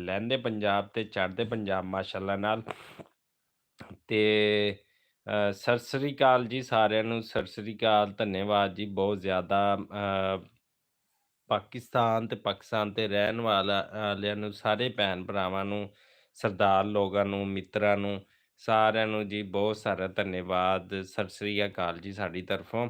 ਲਹਿੰਦੇ ਪੰਜਾਬ ਤੇ ਚੜ੍ਹਦੇ ਪੰਜਾਬ ਮਾਸ਼ਾਅੱਲਾ ਨਾਲ। ਤੇ ਸਤਿ ਸ੍ਰੀ ਅਕਾਲ ਜੀ ਸਾਰਿਆਂ ਨੂੰ, ਸਤਿ ਸ੍ਰੀ ਅਕਾਲ, ਧੰਨਵਾਦ ਜੀ ਬਹੁਤ ਜ਼ਿਆਦਾ। ਪਾਕਿਸਤਾਨ ਤੇ ਰਹਿਣ ਵਾਲਿਆਂ ਨੂੰ, ਸਾਰੇ ਭੈਣ ਭਰਾਵਾਂ ਨੂੰ, ਸਰਦਾਰ ਲੋਕਾਂ ਨੂੰ, ਮਿੱਤਰਾਂ ਨੂੰ, ਸਾਰਿਆਂ ਨੂੰ ਜੀ ਬਹੁਤ ਸਾਰਾ ਧੰਨਵਾਦ, ਸਤਿ ਸ੍ਰੀ ਅਕਾਲ ਜੀ ਸਾਡੀ ਤਰਫੋਂ।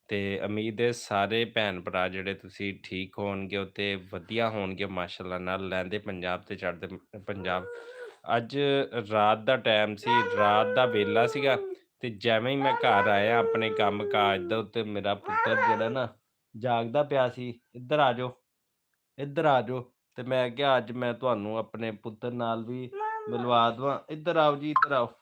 ਤੇ ਉਮੀਦ ਹੈ ਸਾਰੇ ਭੈਣ ਭਰਾ ਜਿਹੜੇ ਤੁਸੀਂ ਠੀਕ ਹੋਣਗੇ ਅਤੇ ਵਧੀਆ ਹੋਣਗੇ ਮਾਸ਼ਾਅੱਲਾ ਨਾਲ, ਲਹਿੰਦੇ ਪੰਜਾਬ ਤੇ ਚੜ੍ਹਦੇ ਪੰਜਾਬ। ਅੱਜ ਰਾਤ ਦਾ ਟਾਈਮ ਸੀ, ਰਾਤ ਦਾ ਵੇਲਾ ਸੀਗਾ, ਤੇ ਜਿਵੇਂ ਹੀ ਮੈਂ ਘਰ ਆਇਆ ਆਪਣੇ ਕੰਮ ਕਾਜ ਦਾ, ਉੱਤੇ ਮੇਰਾ ਪੁੱਤਰ ਜਿਹੜਾ ਨਾ ਜਾਗਦਾ ਪਿਆ ਸੀ। ਇੱਧਰ ਆ ਜਾਓ, ਇੱਧਰ ਆ ਜਾਓ। ਤੇ ਮੈਂ ਕਿਹਾ ਅੱਜ ਮੈਂ ਤੁਹਾਨੂੰ ਆਪਣੇ ਪੁੱਤਰ ਨਾਲ ਵੀ ਮਿਲਵਾ ਦੇਵਾਂ। ਇੱਧਰ ਆਓ ਜੀ, ਇੱਧਰ ਆਓ।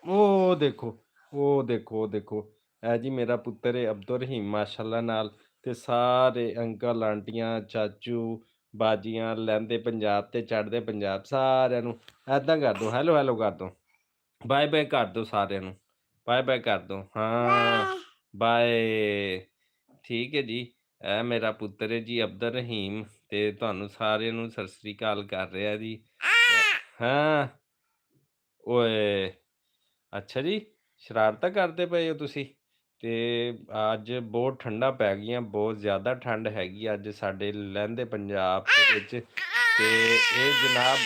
ਉਹ ਦੇਖੋ, ਉਹ ਦੇਖੋ, ਉਹ ਦੇਖੋ, ਇਹ ਜੀ ਮੇਰਾ ਪੁੱਤਰ ਹੈ ਅਬਦੁਲ ਰਹੀਮ ਮਾਸ਼ਾਅੱਲਾ ਨਾਲ। ਤੇ ਸਾਰੇ ਅੰਕਲ ਆਂਟੀਆਂ ਚਾਚੂ ਬਾਜੀਆਂ ਲਹਿੰਦੇ ਪੰਜਾਬ ਤੇ ਚੜ੍ਹਦੇ ਪੰਜਾਬ ਸਾਰਿਆਂ ਨੂੰ ਐਦਾਂ ਕਰ ਦਿਓ, ਹੈਲੋ ਹੈਲੋ ਕਰ ਦਿਓ, ਬਾਏ ਬਾਏ ਕਰ ਦਿਓ ਸਾਰਿਆਂ ਨੂੰ, ਬਾਏ ਬਾਏ ਕਰ ਦਿਓ, ਹਾਂ ਬਾਏ। ਠੀਕ ਹੈ ਜੀ, ਇਹ ਮੇਰਾ ਪੁੱਤਰ ਹੈ ਜੀ ਅਬਦੁਲ ਰਹੀਮ, ਤੇ ਤੁਹਾਨੂੰ ਸਾਰਿਆਂ ਨੂੰ ਸਤਿ ਸ੍ਰੀ ਅਕਾਲ ਕਰ ਰਿਹਾ ਜੀ। ਹਾਂ ਓਏ, ਅੱਛਾ ਜੀ, ਸ਼ਰਾਰਤਾਂ ਕਰਦੇ ਪਏ ਹੋ ਤੁਸੀਂ। ਤੇ ਅੱਜ ਬਹੁਤ ਠੰਡਾ ਪੈ ਗਈਆਂ, ਬਹੁਤ ਜ਼ਿਆਦਾ ਠੰਡ ਹੈਗੀ ਅੱਜ ਸਾਡੇ ਲਹਿੰਦੇ ਪੰਜਾਬ ਦੇ ਵਿੱਚ। ਤੇ ਇਹ ਜਨਾਬ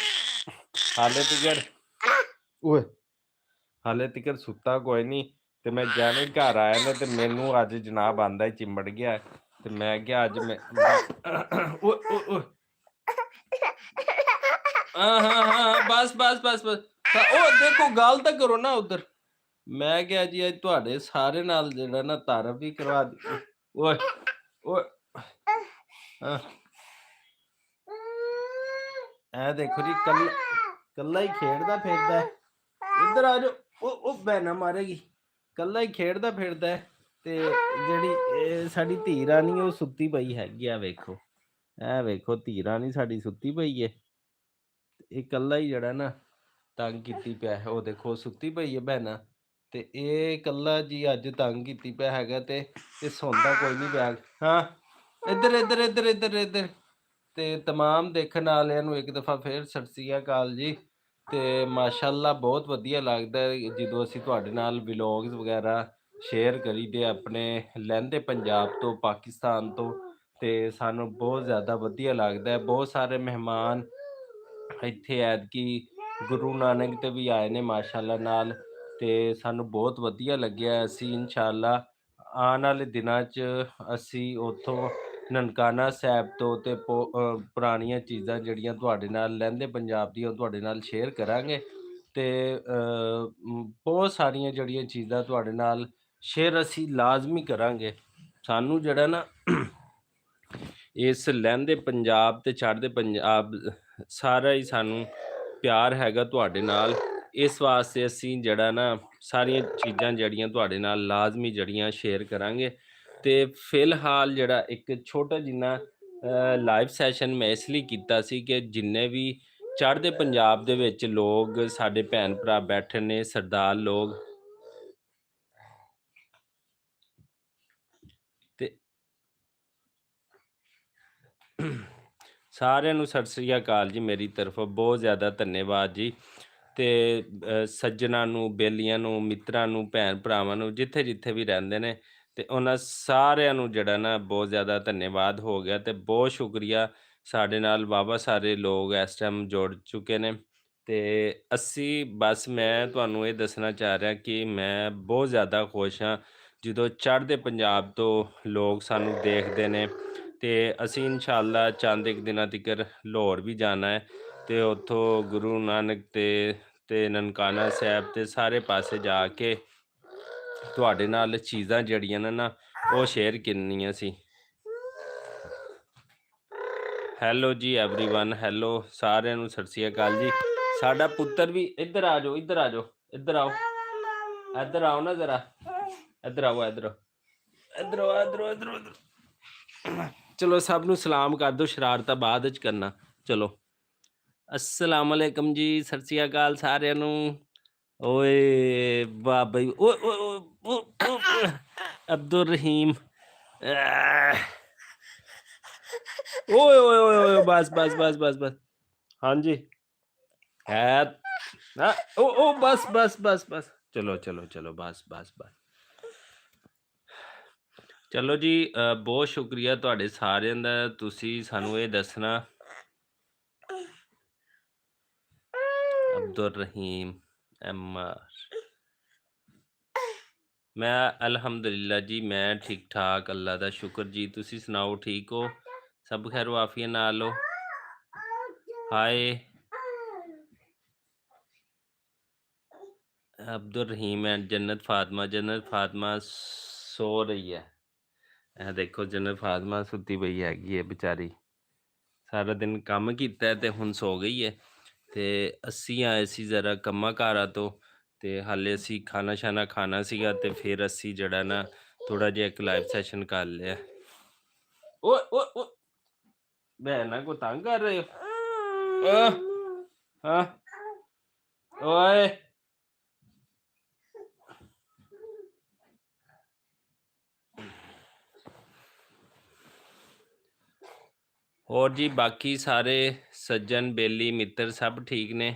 ਹਾਲੇ ਤਿਕਰ ਓਏ, ਹਾਲੇ ਤਿਕਰ ਸੁੱਤਾ ਕੋਈ ਨਹੀਂ। ਤੇ ਮੈਂ ਜਿਵੇਂ ਘਰ ਆਇਆ ਨਾ, ਤੇ ਮੈਨੂੰ ਅੱਜ ਜਨਾਬ ਆਂਦਾ ਹੀ ਚਿੰਬੜ ਗਿਆ। ਤੇ ਮੈਂ ਕਿਹਾ ਅੱਜ ਮੈਂ ਓਏ ਓਏ ਓਏ, ਹਾਂ ਹਾਂ ਹਾਂ, ਬਸ ਬਸ ਬਸ ਬਸ, ਉਹ ਦੇਖੋ ਗੱਲ ਤਾਂ ਕਰੋ ਨਾ ਉਧਰ। ਮੈਂ ਕਿਹਾ ਜੀ ਅੱਜ ਤੁਹਾਡੇ ਸਾਰੇ ਨਾਲ ਜਿਹੜਾ ਨਾ ਤਾਰਫ ਵੀ ਕਰਵਾ ਦਿੱਤੀ। ਓਏ ਓਏ, ਹਾਂ, ਇਹ ਦੇਖੋ ਜੀ, ਕੱਲਾ ਹੀ ਖੇਡਦਾ ਫਿਰਦਾ। ਇੱਧਰ ਆ ਜਾਓ, ਉਹ ਬੈਨਾ ਮਾਰੇਗੀ। ਕੱਲਾ ਹੀ ਖੇਡਦਾ ਫਿਰਦਾ ਹੈ। ਤੇ ਜਿਹੜੀ ਇਹ ਸਾਡੀ ਧੀ ਰਾਣੀ ਉਹ ਸੁੱਤੀ ਪਈ ਹੈਗੀ ਆ, ਵੇਖੋ, ਇਹ ਵੇਖੋ ਧੀ ਰਾਣੀ ਸਾਡੀ ਸੁੱਤੀ ਪਈ ਹੈ। ਇਹ ਕੱਲਾ ਹੀ ਜਿਹੜਾ ਨਾ ਤੰਗ ਕੀਤੀ ਪਿਆ, ਉਹ ਦੇਖੋ ਸੁੱਤੀ ਪਈ ਹੈ ਭੈਣਾ। ਤੇ ਇਹ ਕੱਲਾ ਜੀ ਅੱਜ ਤੰਗ ਕੀਤੀ ਪਿਆ ਹੈਗਾ, ਤੇ ਇਹ ਸੌਂਦਾ ਕੋਈ ਨਹੀਂ ਪਿਆ। ਹਾਂ, ਇੱਧਰ ਇੱਧਰ ਇੱਧਰ ਇੱਧਰ ਇੱਧਰ। ਤੇ ਤਮਾਮ ਦੇਖਣ ਵਾਲਿਆਂ ਨੂੰ ਇੱਕ ਦਫਾ ਫੇਰ ਸਤਿ ਸ੍ਰੀ ਅਕਾਲ ਜੀ। ਤੇ ਮਾਸ਼ਾਅੱਲਾ ਬਹੁਤ ਵਧੀਆ ਲੱਗਦਾ ਜਦੋਂ ਅਸੀਂ ਤੁਹਾਡੇ ਨਾਲ ਵਲੋਗਸ ਵਗੈਰਾ ਸ਼ੇਅਰ ਕਰੀਦੇ ਆਪਣੇ ਲਹਿੰਦੇ ਪੰਜਾਬ ਤੋਂ, ਪਾਕਿਸਤਾਨ ਤੋਂ। ਤੇ ਸਾਨੂੰ ਬਹੁਤ ਜ਼ਿਆਦਾ ਵਧੀਆ ਲੱਗਦਾ। ਬਹੁਤ ਸਾਰੇ ਮਹਿਮਾਨ ਇੱਥੇ ਐਤਕੀ ਗੁਰੂ ਨਾਨਕ ਤੇ ਵੀ ਆਏ ਨੇ ਮਾਸ਼ਾਅੱਲਾ ਨਾਲ, ਤੇ ਸਾਨੂੰ ਬਹੁਤ ਵਧੀਆ ਲੱਗਿਆ। ਅਸੀਂ ਇਨਸ਼ਾਅੱਲਾ ਆਉਣ ਵਾਲੇ ਦਿਨਾਂ 'ਚ ਅਸੀਂ ਉੱਥੋਂ ਨਨਕਾਣਾ ਸਾਹਿਬ ਤੋਂ ਤੇ ਪੁਰਾਣੀਆਂ ਚੀਜ਼ਾਂ ਜਿਹੜੀਆਂ ਤੁਹਾਡੇ ਨਾਲ ਲਹਿੰਦੇ ਪੰਜਾਬ ਦੀਆਂ, ਉਹ ਤੁਹਾਡੇ ਨਾਲ ਸ਼ੇਅਰ ਕਰਾਂਗੇ। ਤੇ ਬਹੁਤ ਸਾਰੀਆਂ ਜਿਹੜੀਆਂ ਚੀਜ਼ਾਂ ਤੁਹਾਡੇ ਨਾਲ ਸ਼ੇਅਰ ਅਸੀਂ ਲਾਜ਼ਮੀ ਕਰਾਂਗੇ। ਸਾਨੂੰ ਜਿਹੜਾ ਨਾ ਇਸ ਲਹਿੰਦੇ ਪੰਜਾਬ ਤੇ ਚੜ੍ਹਦੇ ਪੰਜਾਬ ਸਾਰਾ ਹੀ ਸਾਨੂੰ ਪਿਆਰ ਹੈਗਾ ਤੁਹਾਡੇ ਨਾਲ। ਇਸ ਵਾਸਤੇ ਅਸੀਂ ਜਿਹੜਾ ਨਾ ਸਾਰੀਆਂ ਚੀਜ਼ਾਂ ਜਿਹੜੀਆਂ ਤੁਹਾਡੇ ਨਾਲ ਲਾਜ਼ਮੀ ਜਿਹੜੀਆਂ ਸ਼ੇਅਰ ਕਰਾਂਗੇ। ਤੇ ਫਿਲਹਾਲ ਜਿਹੜਾ ਇੱਕ ਛੋਟਾ ਜਿੰਨਾ ਲਾਈਵ ਸੈਸ਼ਨ ਮੈਂ ਇਸ ਲਈ ਕੀਤਾ ਸੀ ਕਿ ਜਿੰਨੇ ਵੀ ਚੜ੍ਹਦੇ ਪੰਜਾਬ ਦੇ ਵਿੱਚ ਲੋਕ ਸਾਡੇ ਭੈਣ ਭਰਾ ਬੈਠੇ ਨੇ, ਸਰਦਾਰ ਲੋਕ, ਤੇ ਸਾਰਿਆਂ ਨੂੰ ਸਤਿ ਸ੍ਰੀ ਅਕਾਲ ਜੀ ਮੇਰੀ ਤਰਫੋਂ, ਬਹੁਤ ਜ਼ਿਆਦਾ ਧੰਨਵਾਦ ਜੀ। ਤੇ ਸੱਜਣਾਂ ਨੂੰ, ਬੇਲੀਆਂ ਨੂੰ, ਮਿੱਤਰਾਂ ਨੂੰ, ਭੈਣ ਭਰਾਵਾਂ ਨੂੰ, ਜਿੱਥੇ ਜਿੱਥੇ ਵੀ ਰਹਿੰਦੇ ਨੇ, ਤੇ ਉਹਨਾਂ ਸਾਰਿਆਂ ਨੂੰ ਜਿਹੜਾ ਨਾ ਬਹੁਤ ਜ਼ਿਆਦਾ ਧੰਨਵਾਦ ਹੋ ਗਿਆ। ਤੇ ਬਹੁਤ ਸ਼ੁਕਰੀਆ, ਸਾਡੇ ਨਾਲ ਵਾਹਵਾ ਸਾਰੇ ਲੋਕ ਇਸ ਟਾਈਮ ਜੁੜ ਚੁੱਕੇ ਨੇ। ਤੇ ਅਸੀਂ ਬਸ ਮੈਂ ਤੁਹਾਨੂੰ ਇਹ ਦੱਸਣਾ ਚਾਹ ਰਿਹਾ ਕਿ ਮੈਂ ਬਹੁਤ ਜ਼ਿਆਦਾ ਖੁਸ਼ ਹਾਂ ਜਦੋਂ ਚੜ੍ਹਦੇ ਪੰਜਾਬ ਤੋਂ ਲੋਕ ਸਾਨੂੰ ਦੇਖਦੇ ਨੇ। ਤੇ ਅਸੀਂ ਇਨਸ਼ਾਅੱਲਾ ਚੰਦ ਇੱਕ ਦਿਨਾਂ ਤੀਕਰ ਲਾਹੌਰ ਵੀ ਜਾਣਾ ਹੈ, ਤੇ ਉੱਥੋਂ ਗੁਰੂ ਨਾਨਕ ਤੇ ਨਨਕਾਣਾ ਸਾਹਿਬ ਤੇ ਸਾਰੇ ਪਾਸੇ ਜਾ ਕੇ ਤੁਹਾਡੇ ਨਾਲ ਚੀਜ਼ਾਂ ਜਿਹੜੀਆਂ ਨੇ ਨਾ ਉਹ ਸ਼ੇਅਰ ਕਰਨੀਆਂ ਸੀ। ਹੈਲੋ ਜੀ ਐਵਰੀਵਨ, ਹੈਲੋ ਸਾਰਿਆਂ ਨੂੰ ਸਤਿ ਸ੍ਰੀ ਅਕਾਲ ਜੀ। ਸਾਡਾ ਪੁੱਤਰ ਵੀ ਇੱਧਰ ਆ ਜਾਓ, ਇੱਧਰ ਆ ਜਾਓ, ਇੱਧਰ ਆਓ, ਇੱਧਰ ਆਓ ਨਾ ਜ਼ਰਾ, ਇੱਧਰ ਆਓ, ਇੱਧਰ ਆਓ, ਇੱਧਰ ਆਓ, ਇੱਧਰ ਆਓ, ਇੱਧਰ ਆਓ, ਇੱਧਰ। ਚਲੋ ਸਭ ਨੂੰ ਸਲਾਮ ਕਰ ਦਿਓ, ਸ਼ਰਾਰਤਾਂ ਬਾਅਦ ਵਿੱਚ ਕਰਨਾ। ਚਲੋ अस्सलाम वालेकुम जी, सत श्री अकाल सारिਆਂ ਨੂੰ। ਓਏ ਬਾਬਾ ਜੀ, ਓਏ ਓਏ ਓਏ ਅਬਦੁਲ ਰਹੀਮ। ਓਏ ਓਏ ਓਏ ਓਏ ਬਸ ਬਸ ਬਸ ਬਸ ਬਸ ਹਾਂਜੀ ਹੈ ਹਾਂ ਉਹ ਬਸ ਬਸ ਬਸ ਬਸ ਚਲੋ ਚਲੋ ਚਲੋ ਬਸ ਬਸ ਬਸ ਚਲੋ ਜੀ ਬਹੁਤ ਸ਼ੁਕਰੀਆ ਤੁਹਾਡੇ ਸਾਰਿਆਂ ਦਾ ਤੁਸੀਂ ਸਾਨੂੰ ਇਹ ਦੱਸਣਾ ਅਬਦੁਲ ਰਹੀਮ ਮੈਂ ਅਲਹਮਦੁਲਿਲਾ ਜੀ ਮੈਂ ਠੀਕ ਠਾਕ ਅੱਲਾ ਦਾ ਸ਼ੁਕਰ ਜੀ ਤੁਸੀਂ ਸੁਣਾਓ ਠੀਕ ਹੋ ਸਭ ਖੈਰ ਵਾਫੀਆ ਨਾਲ ਹੋ ਹਾਏ ਅਬਦੁਲ ਰਹੀਮ ਐਂਡ ਜन्नत फातिमा ਸੋ ਰਹੀ ਹੈ ਇਹ ਦੇਖੋ ਜन्नत फातिमा ਸੁੱਤੀ ਪਈ ਹੈਗੀ ਹੈ ਵਿਚਾਰੀ ਸਾਰਾ ਦਿਨ ਕੰਮ ਕੀਤਾ ਤੇ ਹੁਣ ਸੋ ਗਈ ਹੈ ਤੇ ਅਸੀਂ ਆਏ ਸੀ ਜ਼ਰਾ ਕੰਮਾਂ ਕਾਰਾਂ ਤੋਂ ਤੇ ਹਾਲੇ ਅਸੀਂ ਖਾਣਾ ਖਾਣਾ ਸੀਗਾ ਤੇ ਫਿਰ ਅਸੀਂ ਜਿਹੜਾ ਨਾ ਥੋੜਾ ਜਿਹਾ ਇੱਕ ਲਾਈਵ ਸੈਸ਼ਨ ਕਰ ਲਿਆ ਓਏ ਓਏ ਓਏ ਬਹਿਨਾ ਕੋ ਤੰਗ ਕਰ ਰਹੇ ਹੋ ਹਾਂ ਓਏ ਹੋਰ ਜੀ ਬਾਕੀ ਸਾਰੇ ਸੱਜਣ ਬੇਲੀ ਮਿੱਤਰ ਸਭ ਠੀਕ ਨੇ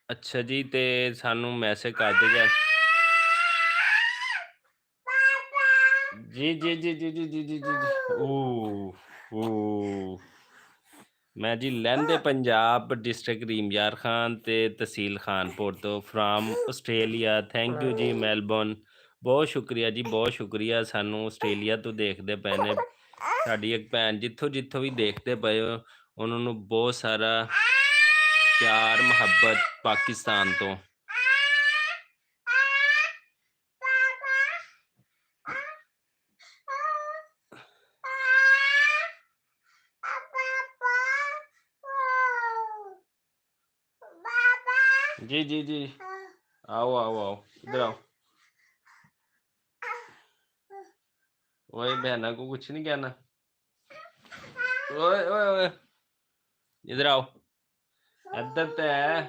ਅੱਛਾ ਜੀ ਤੇ ਸਾਨੂੰ ਮੈਸੇਜ ਕਰ ਦਿਓ ਜੀ ਜੀ ਜੀ ਜੀ ਜੀ ਜੀ ਜੀ ਜੀ ਓ ਮੈਂ ਜੀ ਲਹਿੰਦੇ ਪੰਜਾਬ ਡਿਸਟ੍ਰਿਕਟ ਰੀਮਯਾਰ ਖਾਨ ਤੇ ਤਹਿਸੀਲ ਖਾਨਪੁਰ ਤੋਂ ਫਰਾਮ ਆਸਟ੍ਰੇਲੀਆ ਥੈਂਕ ਯੂ ਜੀ ਮੈਲਬੌਰਨ ਬਹੁਤ ਸ਼ੁਕਰੀਆ ਜੀ ਬਹੁਤ ਸ਼ੁਕਰੀਆ ਸਾਨੂੰ ਆਸਟ੍ਰੇਲੀਆ ਤੋਂ ਦੇਖਦੇ ਪਏ ਨੇ ਸਾਡੀ ਇੱਕ ਭੈਣ ਜਿੱਥੋਂ ਵੀ ਦੇਖਦੇ ਪਏ ਹੋ ਉਹਨਾਂ ਨੂੰ ਬਹੁਤ ਸਾਰਾ ਪਿਆਰ ਮੁਹੱਬਤ ਪਾਕਿਸਤਾਨ ਤੋਂ जी जी जी आओ आओ आओ इधर आओ ओए बहना को कुछ नहीं कहना ओए ओए ओए इधर आओ इधर ते है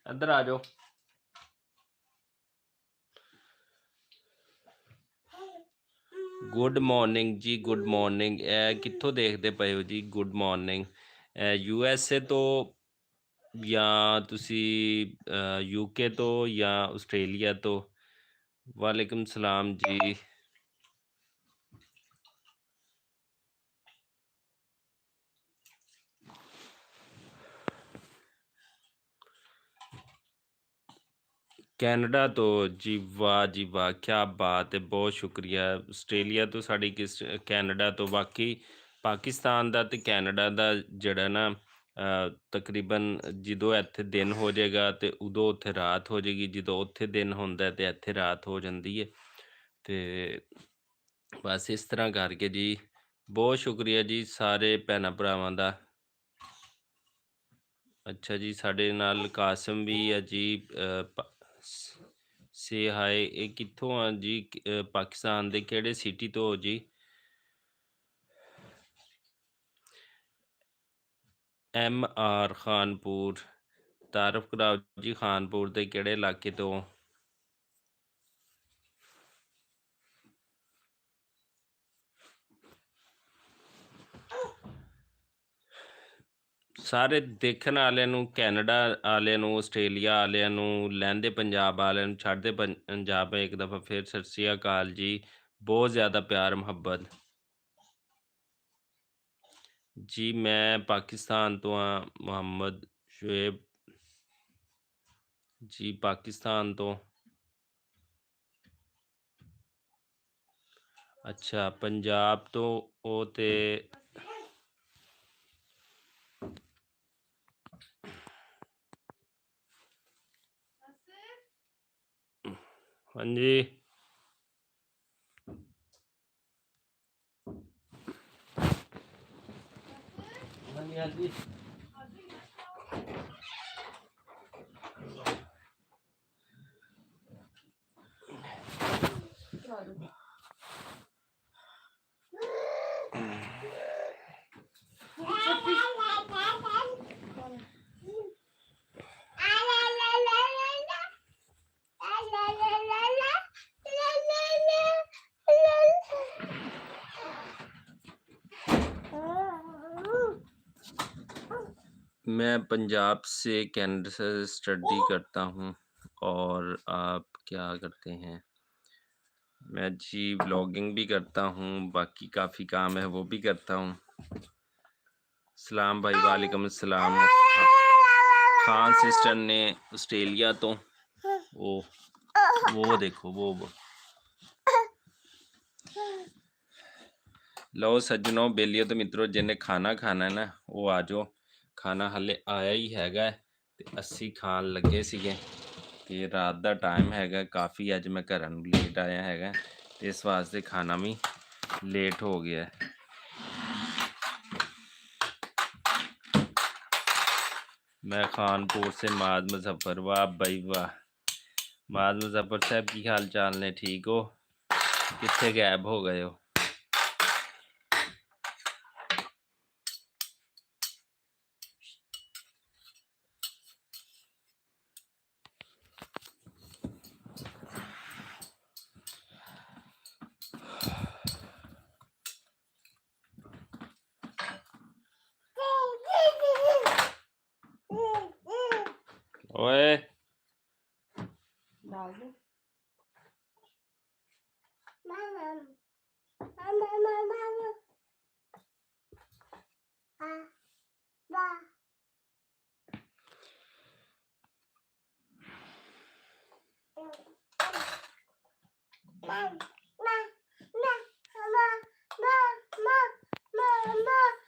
इधर आ जाओ ਗੁੱਡ ਮਾਰਨਿੰਗ ਜੀ ਗੁੱਡ ਮਾਰਨਿੰਗ ਕਿੱਥੋਂ ਦੇਖਦੇ ਪਏ ਹੋ ਜੀ good morning U S A ਤੋਂ ਜਾਂ ਤੁਸੀਂ ਯੂਕੇ ਤੋਂ ਜਾਂ ਆਸਟ੍ਰੇਲੀਆ ਤੋਂ ਵਾਲੇਕੁਮ ਸਲਾਮ ਜੀ ਕੈਨੇਡਾ ਤੋਂ ਜੀ ਵਾਹ ਕਿਆ ਬਾਤ ਹੈ ਬਹੁਤ ਸ਼ੁਕਰੀਆ ਆਸਟ੍ਰੇਲੀਆ ਤੋਂ ਸਾਡੀ ਕਿਸ ਕੈਨੇਡਾ ਤੋਂ ਬਾਕੀ ਪਾਕਿਸਤਾਨ ਦਾ ਅਤੇ ਕੈਨੇਡਾ ਦਾ ਜਿਹੜਾ ਨਾ ਤਕਰੀਬਨ ਜਦੋਂ ਇੱਥੇ ਦਿਨ ਹੋ ਜਾਏਗਾ ਅਤੇ ਉਦੋਂ ਉੱਥੇ ਰਾਤ ਹੋ ਜਾਏਗੀ ਜਦੋਂ ਉੱਥੇ ਦਿਨ ਹੁੰਦਾ ਅਤੇ ਇੱਥੇ ਰਾਤ ਹੋ ਜਾਂਦੀ ਹੈ ਅਤੇ ਬਸ ਇਸ ਤਰ੍ਹਾਂ ਕਰਕੇ ਜੀ ਬਹੁਤ ਸ਼ੁਕਰੀਆ ਜੀ ਸਾਰੇ ਭੈਣਾਂ ਭਰਾਵਾਂ ਦਾ ਅੱਛਾ ਜੀ ਸਾਡੇ ਨਾਲ ਕਾਸਮ ਵੀ ਹੈ ਜੀ ਸੇ ਹਾਏ ਇਹ ਕਿੱਥੋਂ ਆ ਜੀ ਪਾਕਿਸਤਾਨ ਦੇ ਕਿਹੜੇ ਸਿਟੀ ਤੋਂ ਹੋ ਜੀ MR ਖਾਨਪੁਰ ਤਾਰਫ ਕਰਾਓ ਜੀ ਖਾਨਪੁਰ ਦੇ ਕਿਹੜੇ ਇਲਾਕੇ ਤੋਂ ਸਾਰੇ ਦੇਖਣ ਵਾਲਿਆਂ ਨੂੰ ਕੈਨੇਡਾ ਵਾਲਿਆਂ ਨੂੰ ਆਸਟ੍ਰੇਲੀਆ ਵਾਲਿਆਂ ਨੂੰ ਲਹਿੰਦੇ ਪੰਜਾਬ ਵਾਲਿਆਂ ਨੂੰ ਛੱਡਦੇ ਪੰਜਾਬ ਇੱਕ ਦਫਾ ਫਿਰ ਸਤਿ ਸ਼੍ਰੀ ਅਕਾਲ ਜੀ ਬਹੁਤ ਜ਼ਿਆਦਾ ਪਿਆਰ ਮੁਹੱਬਤ ਜੀ ਮੈਂ ਪਾਕਿਸਤਾਨ ਤੋਂ ਹਾਂ ਮੁਹੰਮਦ ਸ਼ੁਏਬ ਜੀ ਪਾਕਿਸਤਾਨ ਤੋਂ ਅੱਛਾ ਪੰਜਾਬ ਤੋਂ ਉਹ ਤੇ ਹਾਂਜੀ ਹਾਂਜੀ ਹਾਂਜੀ मैं पंजाब से कनाडा से स्टडी करता हूँ। और आप क्या करते हैं? मैं जी व्लॉगिंग भी करता हूँ, बाकी काफ़ी काम है वो भी करता हूँ। सलाम भाई, वालेकुम अस्सलाम। खान सिस्टर ने ऑस्ट्रेलिया तो वो देखो वो ਲਓ ਸੱਜਣੋ, ਬੇਲੀਓ ਤੇ ਮਿੱਤਰੋ, ਜਿਹਨੇ ਖਾਣਾ ਖਾਣਾ ਹੈ ਨਾ ਉਹ ਆ ਜਾਓ। ਖਾਣਾ ਹਾਲੇ ਆਇਆ ਹੀ ਹੈਗਾ ਤੇ ਅਸੀਂ ਖਾਣ ਲੱਗੇ ਸੀਗੇ ਤੇ ਰਾਤ ਦਾ ਟਾਈਮ ਹੈਗਾ ਕਾਫੀ। ਅੱਜ ਮੈਂ ਘਰਾਂ ਨੂੰ ਲੇਟ ਆਇਆ ਹੈਗਾ ਤੇ ਇਸ ਵਾਸਤੇ ਖਾਣਾ ਵੀ ਲੇਟ ਹੋ ਗਿਆ। मैं खानपुर से माद मुजफ्फर। वाह भाई वाह, माद मुजफ्फर साहब की हाल चाल ने? ठीक हो? कितने गैब हो गए हो? ओए डाल दो।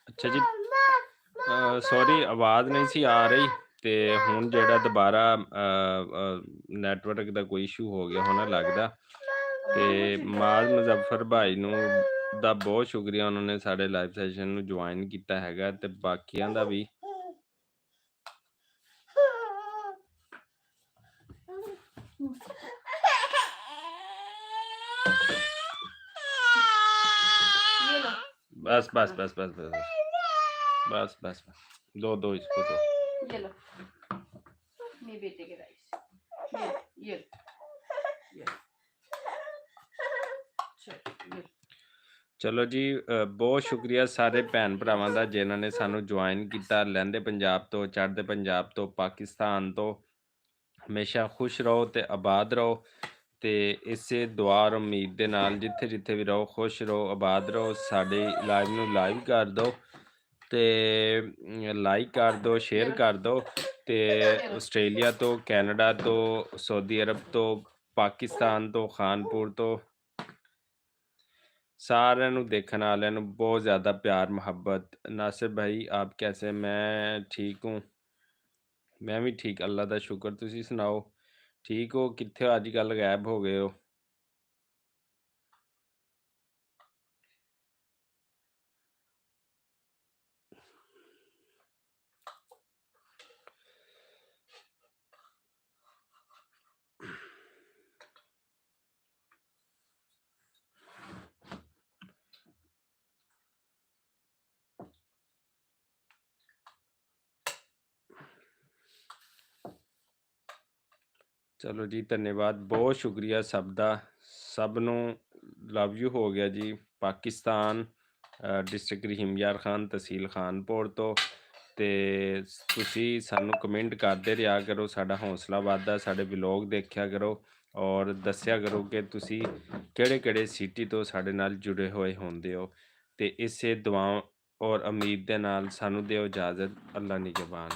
अच्छा जी, सॉरी आवाज़ नहीं सी आ रही ਤੇ ਹੁਣ ਜਿਹੜਾ ਦੁਬਾਰਾ ਨੈਟਵਰਕ ਦਾ ਕੋਈ ਇਸ਼ੂ ਹੋ ਗਿਆ ਹੋਣਾ ਲੱਗਦਾ। ਤੇ ਮਾਜ਼ ਮੁਜ਼ੱਫਰ ਭਾਈ ਨੂੰ ਦਾ ਬਹੁਤ ਸ਼ੁਕਰੀਆ, ਉਹਨਾਂ ਨੇ ਸਾਡੇ ਲਾਈਵ ਸੈਸ਼ਨ ਨੂੰ ਜੁਆਇਨ ਕੀਤਾ ਹੈਗਾ ਤੇ ਬਾਕੀਆਂ ਦਾ ਵੀ। बस बस बस बस बस बस बस बस दो इसको दो। ये लो मेरे बेटे के राइस, ये ਚਲੋ ਜੀ, ਬਹੁਤ ਸ਼ੁਕਰੀਆ ਸਾਰੇ ਭੈਣ ਭਰਾਵਾਂ ਦਾ ਜਿਨ੍ਹਾਂ ਨੇ ਸਾਨੂੰ ਜੁਆਇਨ ਕੀਤਾ ਲਹਿੰਦੇ ਪੰਜਾਬ ਤੋਂ, ਚੜ੍ਹਦੇ ਪੰਜਾਬ ਤੋਂ, ਪਾਕਿਸਤਾਨ ਤੋਂ। ਹਮੇਸ਼ਾ ਖੁਸ਼ ਰਹੋ ਤੇ ਆਬਾਦ ਰਹੋ ਤੇ ਇਸੇ ਦੁਆ ਔਰ ਉਮੀਦ ਦੇ ਨਾਲ ਜਿੱਥੇ ਜਿੱਥੇ ਵੀ ਰਹੋ ਖੁਸ਼ ਰਹੋ, ਆਬਾਦ ਰਹੋ। ਸਾਡੇ ਲਾਈਵ ਨੂੰ ਲਾਈਵ ਕਰ ਦਿਓ ਤੇ ਲਾਈਕ ਕਰ ਦਿਓ, ਸ਼ੇਅਰ ਕਰ ਦਿਓ। ਤੇ ਆਸਟ੍ਰੇਲੀਆ ਤੋਂ, ਕੈਨੇਡਾ ਤੋਂ, ਸਾਊਦੀ ਅਰਬ ਤੋਂ, ਪਾਕਿਸਤਾਨ ਤੋਂ, ਖਾਨਪੁਰ ਤੋਂ सारे देखने वाले बहुत ज़्यादा प्यार मोहब्बत। नासिर भाई आप कैसे? मैं ठीक हूँ, मैं भी ठीक, अल्लाह का शुक्र। तुसी सुनाओ, ठीक हो? कित्थे अजकल गायब हो गए हो? चलो जी, धन्यवाद, बहुत शुक्रिया सब दा। सब नू लव यू हो गया जी। पाकिस्तान डिस्ट्रिक्ट रहीमयार खान, तहसील खानपुर तो ਤੇ ਤੁਸੀਂ ਸਾਨੂੰ ਕਮੈਂਟ ਕਰਦੇ ਰਿਹਾ ਕਰੋ, ਸਾਡਾ ਹੌਸਲਾ ਵੱਧਦਾ। ਸਾਡੇ ਵਲੌਗ ਦੇਖਿਆ ਕਰੋ ਔਰ ਦੱਸਿਆ ਕਰੋ ਕਿ ਤੁਸੀਂ ਕਿਹੜੇ ਕਿਹੜੇ ਸਿਟੀ ਤੋਂ ਸਾਡੇ ਨਾਲ ਜੁੜੇ ਹੋਏ ਹੁੰਦੇ ਹੋ। ਤੇ ਇਸੇ ਦੁਆ ਔਰ ਉਮੀਦ ਦੇ ਨਾਲ ਸਾਨੂੰ ਦਿਓ ਇਜਾਜ਼ਤ। ਅੱਲਾ ਨਿਗਹਿਬਾਨ।